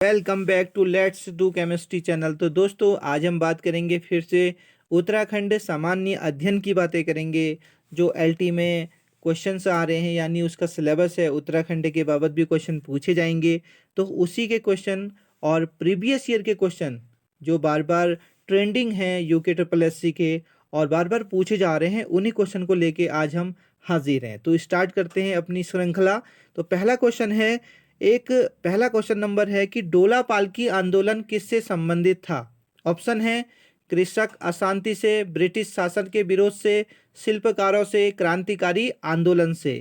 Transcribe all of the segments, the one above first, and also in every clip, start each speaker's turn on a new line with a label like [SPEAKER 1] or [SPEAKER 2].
[SPEAKER 1] Welcome back to let's do chemistry channel. तो दोस्तों आज हम बात करेंगे फिर से उत्तराखंड सामान्य अध्ययन की बातें करेंगे। जो एलटी में क्वेश्चंस आ रहे हैं यानी उसका सिलेबस है, उत्तराखंड के बाबत भी क्वेश्चन पूछे जाएंगे। तो उसी के क्वेश्चन और प्रीवियस ईयर के क्वेश्चन जो बार बार ट्रेंडिंग हैं यूके ट्रिपल एससी के और बार बार पूछे जा रहे हैं, उन्हीं क्वेश्चन को लेके आज हम हाजिर हैं। तो स्टार्ट करते हैं अपनी श्रृंखला। तो पहला क्वेश्चन है, पहला क्वेश्चन नंबर है कि डोला पालकी आंदोलन किससे संबंधित था। ऑप्शन है कृषक अशांति से, ब्रिटिश शासन के विरोध से, शिल्पकारों से, क्रांतिकारी आंदोलन से।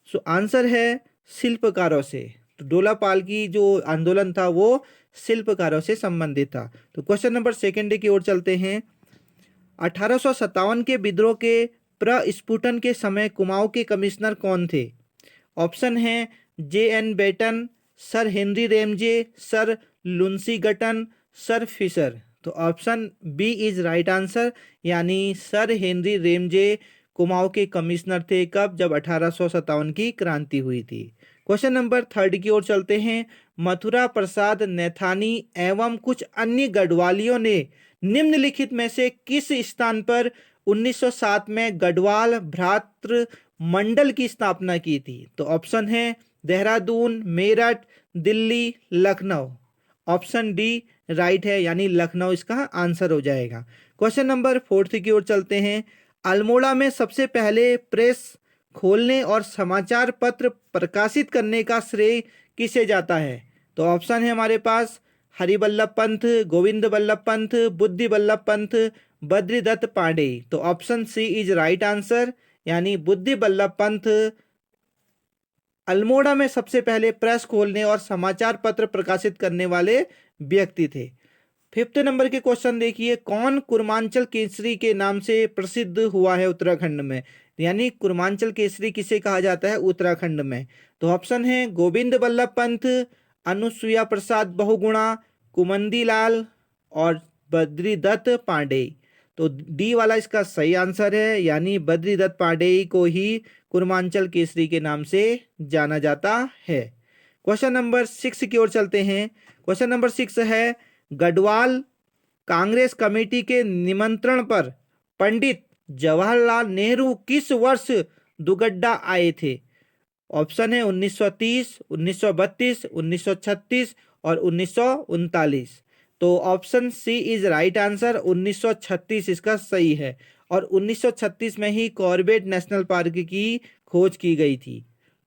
[SPEAKER 1] सो आंसर है शिल्पकारों से। तो डोला पालकी जो आंदोलन था वो शिल्पकारों से संबंधित था। तो क्वेश्चन नंबर सेकेंड की ओर चलते हैं। 1857 के विद्रोह के प्रस्फुटन के समय कुमाऊं के कमिश्नर कौन थे। ऑप्शन है J.N. Batten, sir Henry Ramsay, sir लुंसी गटन, सर फिशर। तो option B is right answer, यानी सर हेनरी रेमजे कुमाऊं के कमिश्नर थे। कब? जब 1857 की क्रांति हुई थी। क्वेश्चन नंबर थर्ड की ओर चलते हैं। मथुरा प्रसाद नैथानी एवं कुछ अन्य गढ़वालियों ने निम्नलिखित में से किस स्थान पर 1907 में गढ़वाल भ्रातृ मंडल की स्थापना की थी। तो ऑप्शन है Dehradun, Meerut, Delhi, Lucknow. Option D right है, यानी लखनऊ इसका आंसर हो जाएगा। क्वेश्चन नंबर फोर्थ की ओर चलते हैं। अल्मोड़ा में सबसे पहले प्रेस खोलने और समाचार पत्र प्रकाशित करने का श्रेय किसे जाता है। तो ऑप्शन है हमारे पास हरिवल्लभ पंत, गोविंद वल्लभ पंत, बुद्धि वल्लभ पंत, बद्रीदत्त पांडे। तो option C is right answer, यानी बुद्धि वल्लभ पंत अल्मोड़ा में सबसे पहले प्रेस खोलने और समाचार पत्र प्रकाशित करने वाले व्यक्ति थे। फिफ्थ नंबर के क्वेश्चन देखिए, कौन कुर्मांचल केसरी के नाम से प्रसिद्ध हुआ है उत्तराखंड में। यानी कुर्मांचल केसरी किसे कहा जाता है उत्तराखंड में। तो ऑप्शन है गोविंद वल्लभ पंत, अनुसुईया प्रसाद बहुगुणा, कुमंदी लाल और बद्रीदत्त पांडे। तो डी वाला इसका सही आंसर है, यानी बद्रीदत्त पांडे को ही कुर्मांचल केसरी के नाम से जाना जाता है। क्वेश्चन नंबर 6 की ओर चलते हैं। क्वेश्चन नंबर 6 है, गढ़वाल कांग्रेस कमेटी के निमंत्रण पर पंडित जवाहरलाल नेहरू किस वर्ष दुगड्डा आए थे। ऑप्शन है 1930, 1932, 1936 और 1939। तो option C is right answer, 1936 इसका सही है। और 1936 में ही कॉर्बेट नेशनल पार्क की खोज की गई थी।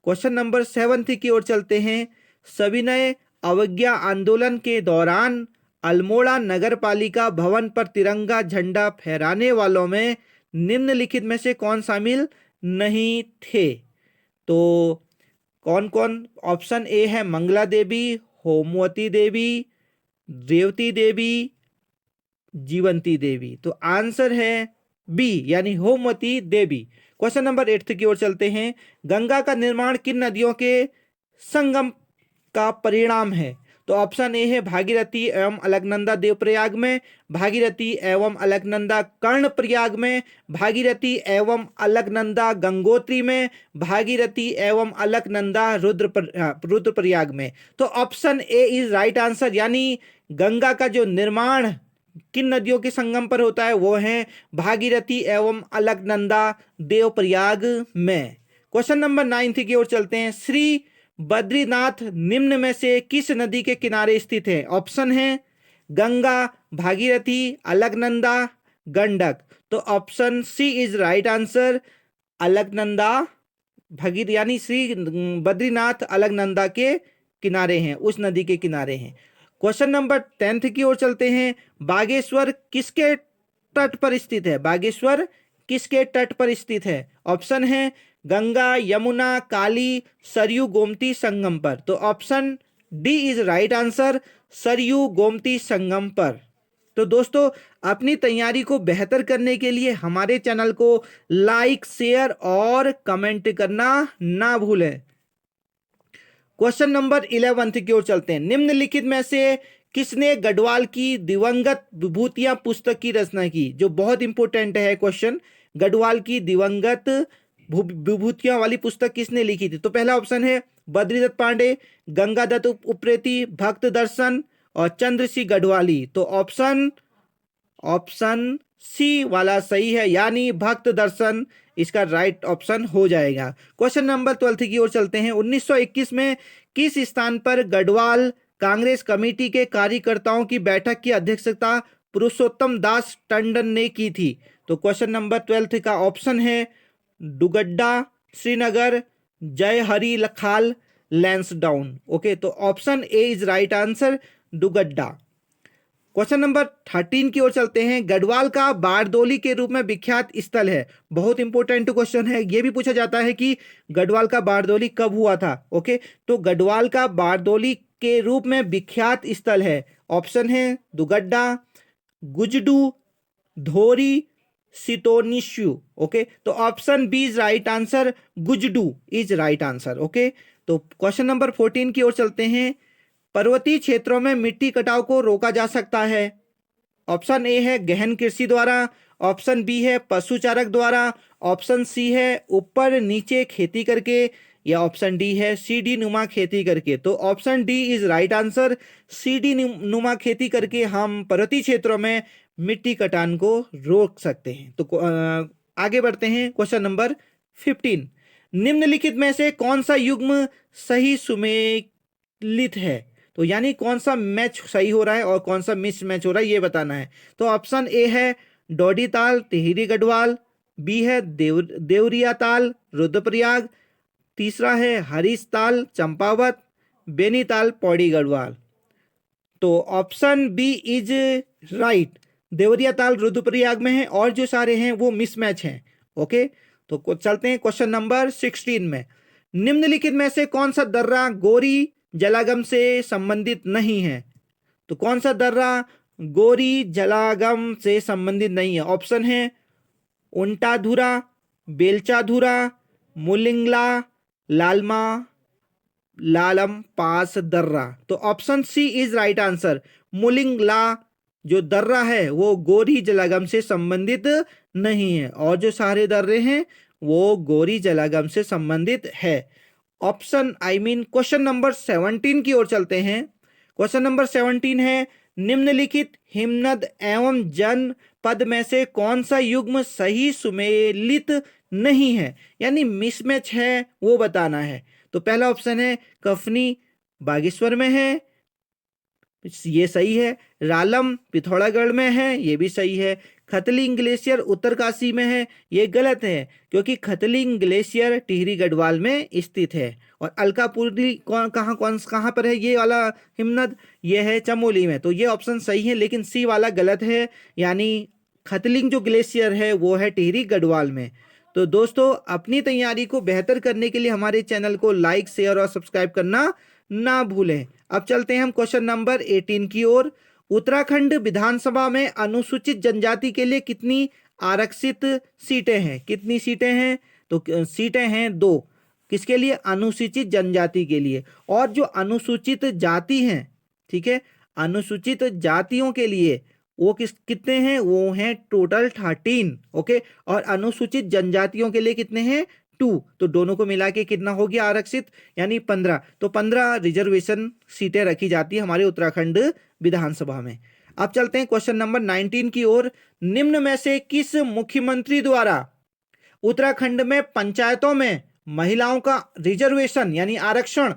[SPEAKER 1] क्वेश्चन नंबर 7 की ओर चलते हैं। सविनय अवज्ञा आंदोलन के दौरान अल्मोड़ा नगर पालिका भवन पर तिरंगा झंडा फहराने वालों में निम्नलिखित में से कौन शामिल नहीं थे। तो कौन कौन? ऑप्शन ए है मंगला देवी, होमवती देवी, रेवती देवी, जीवंती देवी। तो आंसर है बी, यानी होमवती देवी। क्वेश्चन नंबर 8 की ओर चलते हैं। गंगा का निर्माण किन नदियों के संगम का परिणाम है। तो ऑप्शन ए है भागीरथी एवं अलकनंदा देवप्रयाग में, भागीरथी एवं अलकनंदा कर्णप्रयाग में, भागीरथी एवं अलकनंदा गंगोत्री में, भागीरथी एवं अलकनंदा रुद्रप्रयाग में। तो option A is right answer, यानी गंगा का जो निर्माण किन नदियों के संगम पर होता है वो है भागीरथी एवं अलकनंदा देवप्रयाग में। क्वेश्चन नंबर 9 की ओर चलते हैं। श्री बद्रीनाथ निम्न में से किस नदी के किनारे स्थित है। ऑप्शन है गंगा, भागीरथी, अलकनंदा, गंडक। तो option C is right answer, Alaknanda भगीर, यानी श्री बद्रीनाथ अलकनंदा के किनारे हैं, उस नदी के किनारे हैं। क्वेश्चन नंबर 10 की ओर चलते हैं। बागेश्वर किसके तट पर स्थित है। बागेश्वर किसके तट पर स्थित है। ऑप्शन है गंगा, यमुना, काली, सरयू, गोमती संगम पर। तो option D is right answer, Saryu Gomti संगम पर। तो दोस्तों अपनी तैयारी को बेहतर करने के लिए हमारे चैनल को लाइक, शेयर और कमेंट करना ना भूलें। क्वेश्चन नंबर 11 की ओर चलते हैं। निम्नलिखित में से किसने गढ़वाल की दिवंगत विभूतियां पुस्तक की रचना की। जो बहुत इंपॉर्टेंट है क्वेश्चन, गढ़वाल की दिवंगत विभूतियां वाली पुस्तक किसने लिखी थी। तो पहला ऑप्शन है बद्रीदत्त पांडे, गंगादत्त उप्रेती, भक्त दर्शन और चंद्र सिंह गढ़वाली। तो ऑप्शन ऑप्शन सी वाला सही है, यानी भक्त दर्शन इसका राइट ऑप्शन हो जाएगा। क्वेश्चन नंबर 12 की ओर चलते हैं। 1921 में किस स्थान पर गढ़वाल कांग्रेस कमेटी के कार्यकर्ताओं की बैठक की अध्यक्षता पुरुषोत्तम दास टंडन ने की थी? तो क्वेश्चन नंबर 12 का ऑप्शन है दुगड्डा, श्रीनगर, जय हरी लखाल, लैंसडाउन। ओके, तो option A is right answer, Dugadda. Question number 13 की ओर चलते हैं। गढ़वाल का बारदोली के रूप में विख्यात स्थल है। बहुत इंपॉर्टेंट क्वेश्चन है, यह भी पूछा जाता है कि गढ़वाल का बारदोली कब हुआ था। ओके, तो गढ़वाल का बारदोली के रूप में विख्यात स्थल है। ऑप्शन है दुगड्डा, गुजडू, धोरी, सितोनिश्यू। ओके, तो option B is right answer, Gujdu is right answer. Okay, तो क्वेश्चन नंबर 14 की ओर चलते हैं। पर्वतीय क्षेत्रों में मिट्टी कटाव को रोका जा सकता है। ऑप्शन ए है गहन कृषि द्वारा, ऑप्शन बी है पशुचारक द्वारा, ऑप्शन सी है ऊपर नीचे खेती करके, या ऑप्शन डी है सीडी नुमा खेती करके। तो option D is right answer, CD नुमा खेती करके हम पर्वतीय क्षेत्रों में मिट्टी कटान को रोक सकते हैं। तो आगे बढ़ते हैं। क्वेश्चन नंबर 15, निम्नलिखित में से कौन सा युग्म सही सुमेलित है? तो यानी कौन सा मैच सही हो रहा है और कौन सा मिस मैच हो रहा है, ये बताना है। तो ऑप्शन ए है डोडी ताल, टिहरी गढ़वाल, बी है देवरिया ताल, रुद्रप्रयाग, तीसरा है हरीश ताल, चंपावत, बेनी ताल, पौड़ी गढ़वाल। तो option B is right, Deoria Tal Rudraprayag में है और जो सारे हैं वो मिसमैच हैं। ओके, तो चलते हैं क्वेश्चन नंबर 16 में। निम्नलिखित में से कौन सा दर्रा गोरी जलागम से संबंधित नहीं है? तो कौन सा दर्रा गोरी जलागम से संबंधित नहीं है? ऑप्शन है उंटाधुरा, बेलचाधुरा, मुलिंगला, लालमा, लालम पास दर्रा। तो option C is right answer, Mulingla जो दर्रा है वो गोरी जलागम से संबंधित नहीं है और जो सारे दर्रे हैं वो गोरी जलागम से संबंधित है। ऑप्शन क्वेश्चन नंबर 17 की ओर चलते हैं। क्वेश्चन नंबर 17 है, निम्नलिखित हिमनद एवं जनपद में से कौन सा युग्म सही सुमेलित नहीं है, यानी मिसमैच है, वो बताना है। तो पहला ऑप्शन है कफनी बागेश्वर में है, ये सही है। रालम पिथौरागढ़ में है, ये भी सही है। खतलिंग ग्लेशियर उत्तरकाशी में है, ये गलत है क्योंकि खतलिंग ग्लेशियर टिहरी गढ़वाल में स्थित है। और अलकापुरी कहाँ पर है ये वाला हिमनद? ये है चमोली में। तो ये ऑप्शन सही है, लेकिन सी वाला गलत है, यानी खतलिंग जो ग्लेशियर है वो है टिहरी गढ़वाल में। तो दोस्तों, अपनी तैयारी को बेहतर करने के लिए हमारे चैनल को लाइक, शेयर और सब्सक्राइब करना ना भूलें। अब चलते हैं हम क्वेश्चन नंबर 18 की ओर। उत्तराखंड विधानसभा में अनुसूचित जनजाति के लिए कितनी आरक्षित सीटें हैं? कितनी सीटें हैं? तो सीटें हैं 2। किसके लिए? अनुसूचित जनजाति के लिए। और जो अनुसूचित जाति हैं, ठीक है, अनुसूचित जातियों के लिए वो कितने हैं? वो हैं टोटल 13। ओके, और अनुसूचित जनजातियों के लिए कितने हैं? 2। तो दोनों को मिला के कितना हो गया आरक्षित? यानी 15। तो 15 रिजर्वेशन सीटें रखी जाती है हमारे उत्तराखंड विधानसभा में। अब चलते हैं क्वेश्चन नंबर 19 की ओर। निम्न में से किस मुख्यमंत्री द्वारा उत्तराखंड में पंचायतों में महिलाओं का रिजर्वेशन यानी आरक्षण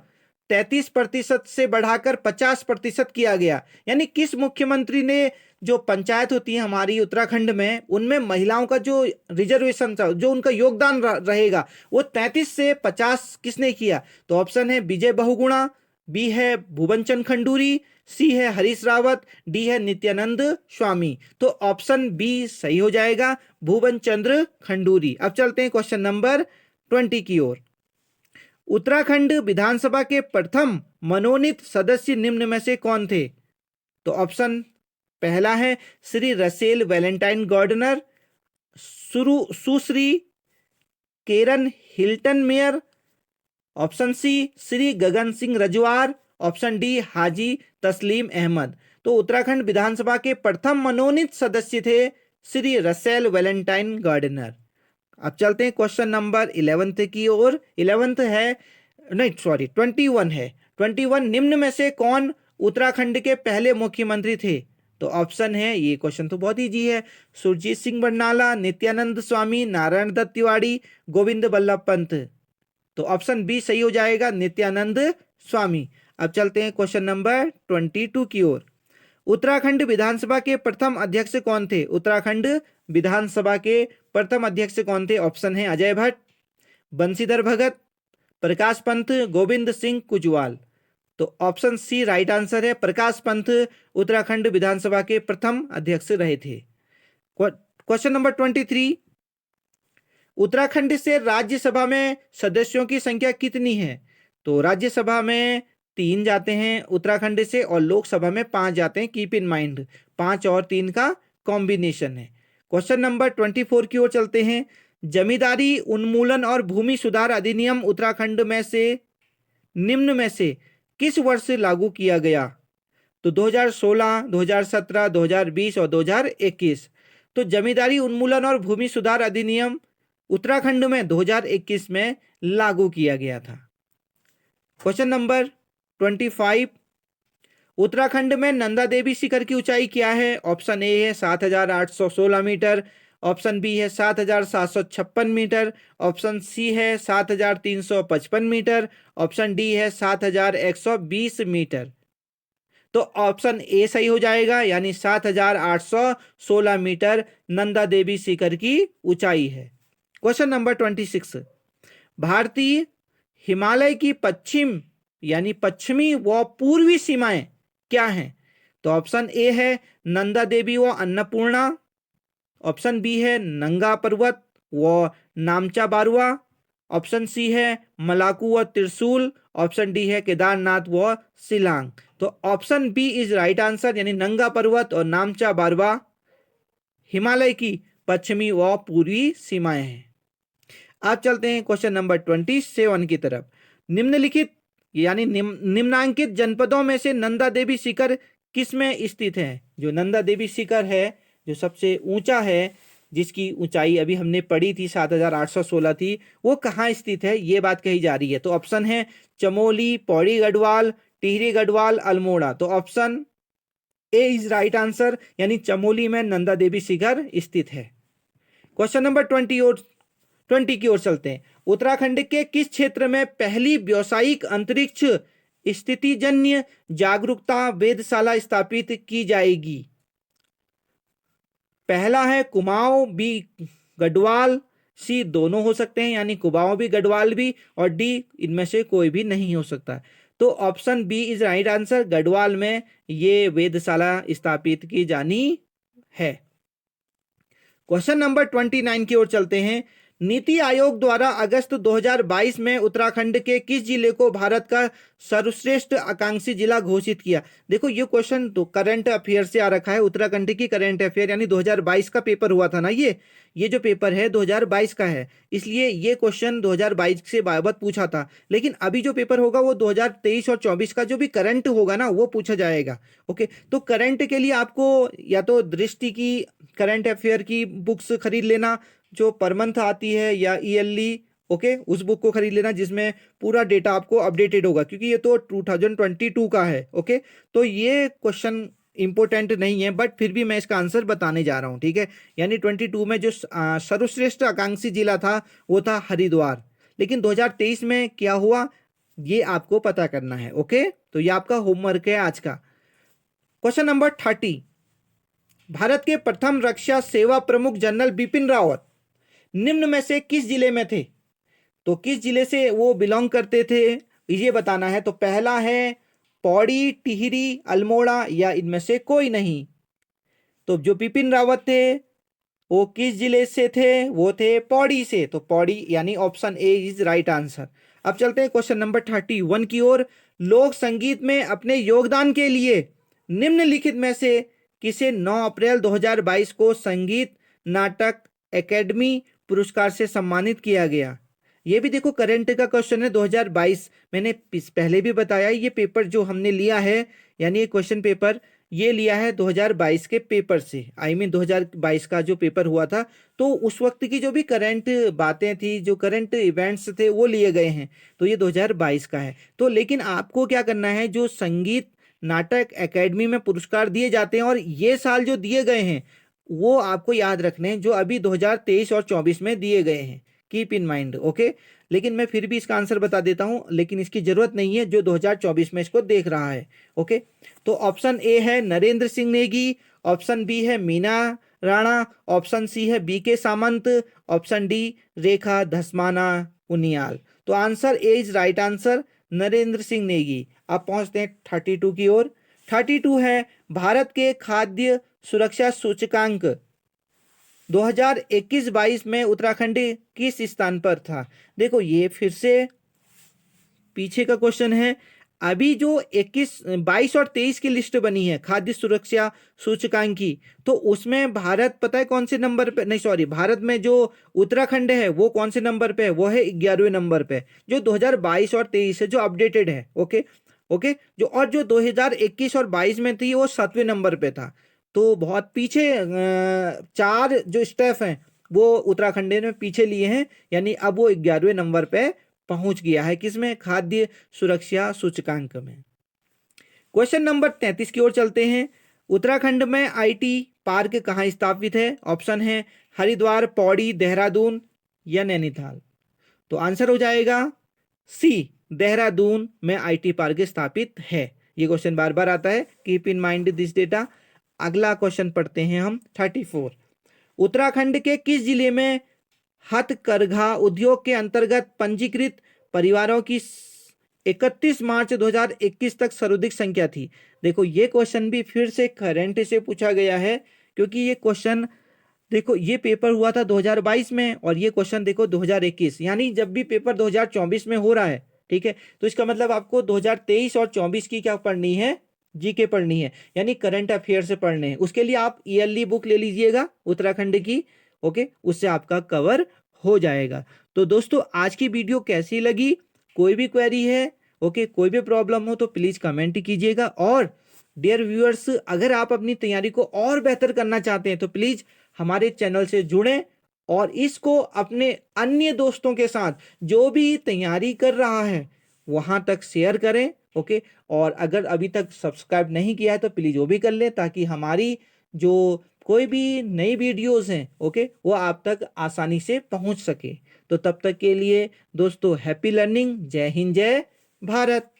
[SPEAKER 1] 33% से बढ़ाकर 50% किया गया? यानी किस मुख्यमंत्री ने जो पंचायत होती है हमारी उत्तराखंड में, उनमें महिलाओं का जो रिजर्वेशन था, जो उनका योगदान रहेगा, वो 33 से 50 किसने किया? तो ऑप्शन है विजय बहुगुणा, बी है भुवनचंद खंडूरी, सी है हरीश रावत, डी है नित्यानंद स्वामी। तो ऑप्शन बी सही हो जाएगा, भुवनचंद्र खंडूरी। अब चलते हैं क्वेश्चन नंबर 20 की ओर। उत्तराखंड विधानसभा के प्रथम मनोनीत सदस्य निम्न में से कौन थे? तो ऑप्शन पहला है Shri Russell Valentine Gardner, Sushri Karen Hilton Mayer, option C Shri Gagan Singh Rajwar, option D Haji Taslim Ahmad. तो उत्तराखंड विधानसभा के प्रथम मनोनीत सदस्य थे श्री रसेल वैलेंटाइन गार्डनर। अब चलते हैं क्वेश्चन नंबर 11 की ओर। 11 है नहीं सॉरी 21 है। 21 निम्न में से कौन उत्तराखंड के पहले मुख्यमंत्री थे? तो ऑप्शन है, ये क्वेश्चन तो बहुत इजी है, सुरजीत सिंह बरनाला, नित्यानंद स्वामी, नारायण दत्त तिवारी, गोविंद बल्लभ पंत। तो ऑप्शन बी सही हो जाएगा, नित्यानंद स्वामी। अब चलते हैं क्वेश्चन नंबर 22 की ओर। उत्तराखंड विधानसभा के प्रथम अध्यक्ष कौन थे? उत्तराखंड विधानसभा के प्रथम अध्यक्ष कौन थे? ऑप्शन है अजय भट्ट, बंशीधर भगत, प्रकाश पंत, गोविंद सिंह कुजवाल। तो ऑप्शन सी राइट आंसर है, प्रकाश पंत उत्तराखंड विधानसभा के प्रथम अध्यक्ष रहे थे। क्वेश्चन नंबर 23, उत्तराखंड से राज्यसभा में सदस्यों की संख्या कितनी है? तो राज्यसभा में 3 जाते हैं उत्तराखंड से और लोकसभा में 5 जाते हैं। कीप इन माइंड 5 और 3 का कॉम्बिनेशन है। क्वेश्चन नंबर 24 की ओर चलते हैं। जमींदारी उन्मूलन और भूमि सुधार अधिनियम उत्तराखंड में से निम्न में से किस वर्ष लागू किया गया? तो 2016, 2017, 2020 और 2021। तो जमींदारी उन्मूलन और भूमि सुधार अधिनियम उत्तराखंड में 2021 में लागू किया गया था। क्वेश्चन नंबर 25, उत्तराखंड में नंदा देवी शिखर की ऊंचाई क्या है? ऑप्शन ए है 7,816 मीटर, ऑप्शन बी है 7,756 मीटर, ऑप्शन सी है 7,355 मीटर, ऑप्शन डी है 7,120 मीटर। तो ऑप्शन ए सही हो जाएगा, यानी 7,816 मीटर नंदा देवी शिखर की ऊंचाई है। क्वेश्चन नंबर 26, भारतीय हिमालय की पश्चिम यानी पश्चिमी व पूर्वी सीमाएं क्या हैं? तो ऑप्शन ए है नंदा देवी व अन्नपूर्णा, ऑप्शन बी है नंगा पर्वत व नामचा बारुआ, ऑप्शन सी है मलाकू व त्रिशूल, ऑप्शन डी है केदारनाथ व शिलांग। तो option B is right answer, यानी नंगा पर्वत और नामचा बारुआ हिमालय की पश्चिमी व पूर्वी सीमाएं हैं। आज चलते हैं क्वेश्चन नंबर 27 की तरफ। निम्नलिखित यानी निम्नांकित जनपदों में से नंदा देवी शिखर किस में स्थित है? जो नंदा देवी शिखर है, जो सबसे ऊंचा है, जिसकी ऊंचाई अभी हमने पढ़ी थी 7,816 थी, वो कहाँ स्थित है, ये बात कही जा रही है। तो ऑप्शन है चमोली, पौड़ी गढ़वाल, टिहरी गढ़वाल, अल्मोड़ा। तो option A is right answer, यानी चमोली में नंदा देवी शिखर स्थित है। क्वेश्चन नंबर 20 की ओर चलते हैं। उत्तराखंड के किस क्षेत्र में पहली व्यावसायिक अंतरिक्ष स्थितिजन्य जागरूकता वेधशाला स्थापित की जाएगी? पहला है कुमाऊं, बी गढ़वाल, सी दोनों हो सकते हैं यानी कुमाऊं भी गढ़वाल भी, और डी इनमें से कोई भी नहीं हो सकता। तो option B is right answer, Garhwal में ये वेधशाला स्थापित की जानी है। क्वेश्चन नंबर 29 की ओर चलते हैं। नीति आयोग द्वारा अगस्त 2022 में उत्तराखंड के किस जिले को भारत का सर्वश्रेष्ठ आकांक्षी जिला घोषित किया? देखो ये क्वेश्चन तो करंट अफेयर से आ रखा है, उत्तराखंड की करंट अफेयर यानी 2022 का पेपर हुआ था ना, ये जो पेपर है 2022 का है, इसलिए ये क्वेश्चन 2022 से बाबत पूछा था। लेकिन अभी जो पेपर होगा वो 2023 और 24 का जो भी करंट होगा ना वो पूछा जाएगा। ओके, तो करंट के लिए आपको या तो दृष्टि की करंट अफेयर की बुक्स खरीद लेना जो पर मंथ आती है, या ईयरली, ओके, उस बुक को खरीद लेना जिसमें पूरा डेटा आपको अपडेटेड होगा, क्योंकि ये तो 2022 का है। ओके, तो ये क्वेश्चन इंपॉर्टेंट नहीं है, बट फिर भी मैं इसका आंसर बताने जा रहा हूँ। ठीक है, यानी 22 में जो सर्वश्रेष्ठ आकांक्षी जिला था वो था हरिद्वार, लेकिन 2023 में क्या हुआ ये आपको पता करना है। ओके, तो ये आपका होमवर्क है आज का। क्वेश्चन नंबर 30, भारत के प्रथम रक्षा सेवा प्रमुख जनरल बिपिन रावत निम्न में से किस जिले में थे? तो किस जिले से वो बिलोंग करते थे ये बताना है। तो पहला है पौड़ी, टिहरी, अल्मोड़ा, या इनमें से कोई नहीं। तो जो बिपिन रावत थे वो किस जिले से थे? वो थे पौड़ी से। तो पौड़ी यानी option A is right answer. अब चलते हैं क्वेश्चन नंबर 31 की ओर। लोक संगीत में अपने योगदान के लिए निम्नलिखित में से किसे 9 अप्रैल 2022 को संगीत नाटक एकेडमी पुरस्कार से सम्मानित किया गया? ये भी देखो करंट का क्वेश्चन है 2022, मैंने पहले भी बताया ये पेपर जो हमने लिया है यानी ये क्वेश्चन पेपर ये लिया है 2022 के पेपर से, आई मीन 2022 का जो पेपर हुआ था, तो उस वक्त की जो भी करंट बातें थी, जो करंट इवेंट्स थे, वो लिए गए हैं। तो ये 2022 का है। तो लेकिन आपको क्या करना है, जो संगीत नाटक एकेडमी में पुरस्कार दिए जाते हैं और ये साल जो दिए गए हैं वो आपको याद रखने हैं, जो अभी 2023 और 24 में दिए गए हैं। Keep in mind, okay. लेकिन मैं फिर भी इसका आंसर बता देता हूं, लेकिन इसकी जरूरत नहीं है जो 2024 में इसको देख रहा है, ओके। तो ऑप्शन ए है नरेंद्र सिंह नेगी, ऑप्शन बी है मीना राणा, ऑप्शन सी है बी के सामंत, ऑप्शन डी रेखा धस्माना उनियाल। तो answer A is right answer, Narendra Singh Negi. अब पहुंचते हैं 32 की ओर। 32 है भारत के खाद्य सुरक्षा सूचकांक 2021-22 में उत्तराखंड किस स्थान पर था। देखो ये फिर से पीछे का क्वेश्चन है। अभी जो 21, 22 और 23 की लिस्ट बनी है खाद्य सुरक्षा सूचकांक की, तो उसमें भारत पता है कौन से नंबर पे, नहीं सॉरी, भारत में जो उत्तराखंड है वो कौन से नंबर पे है, वो है 11वें नंबर पे। जो 2022 और 23 है जो अपडेटेड है, ओके ओके। जो और जो 2021 और 22 में थी वो 7वें नंबर पे था। तो बहुत पीछे 4 जो स्टेप हैं वो उत्तराखंड ने पीछे लिए हैं, यानी अब वो 11वें नंबर पे पहुंच गया है, किसमें, खाद्य सुरक्षा सूचकांक में। क्वेश्चन नंबर 33 की ओर चलते हैं। उत्तराखंड में आईटी पार्क कहाँ स्थापित है। ऑप्शन है हरिद्वार, पौड़ी, देहरादून या नैनीताल। तो आंसर हो जाएगा सी, देहरादून में आईटी पार्क स्थापित है। ये क्वेश्चन बार बार आता है, keep in mind this data. अगला क्वेश्चन पढ़ते हैं हम 34। उत्तराखंड के किस जिले में हथकरघा उद्योग के अंतर्गत पंजीकृत परिवारों की 31 मार्च 2021 तक सर्वाधिक संख्या थी। देखो ये क्वेश्चन भी फिर से करंट से पूछा गया है, क्योंकि ये क्वेश्चन देखो ये पेपर हुआ था 2022 में और ये क्वेश्चन देखो 2021, यानी जब भी पेपर 2024 में हो रहा है, ठीक है, तो इसका मतलब आपको 2023 और 24 की क्या पढ़नी है, जीके पढ़नी है, यानी करंट अफेयर से पढ़ने हैं। उसके लिए आप ईयरली बुक ले लीजिएगा उत्तराखंड की, ओके, उससे आपका कवर हो जाएगा। तो दोस्तों आज की वीडियो कैसी लगी, कोई भी क्वेरी है, ओके, कोई भी प्रॉब्लम हो तो प्लीज कमेंट कीजिएगा। और डियर व्यूअर्स, अगर आप अपनी तैयारी को और बेहतर करना चाहते हैं तो प्लीज हमारे चैनल से जुड़ें और इसको अपने अन्य दोस्तों के साथ जो भी तैयारी कर रहा है वहां तक शेयर करें, ओके। और अगर अभी तक सब्सक्राइब नहीं किया है तो प्लीज वो भी कर लें, ताकि हमारी जो कोई भी नई वीडियोस हैं, ओके, वो आप तक आसानी से पहुंच सके। तो तब तक के लिए दोस्तों हैप्पी लर्निंग, जय हिंद, जय भारत।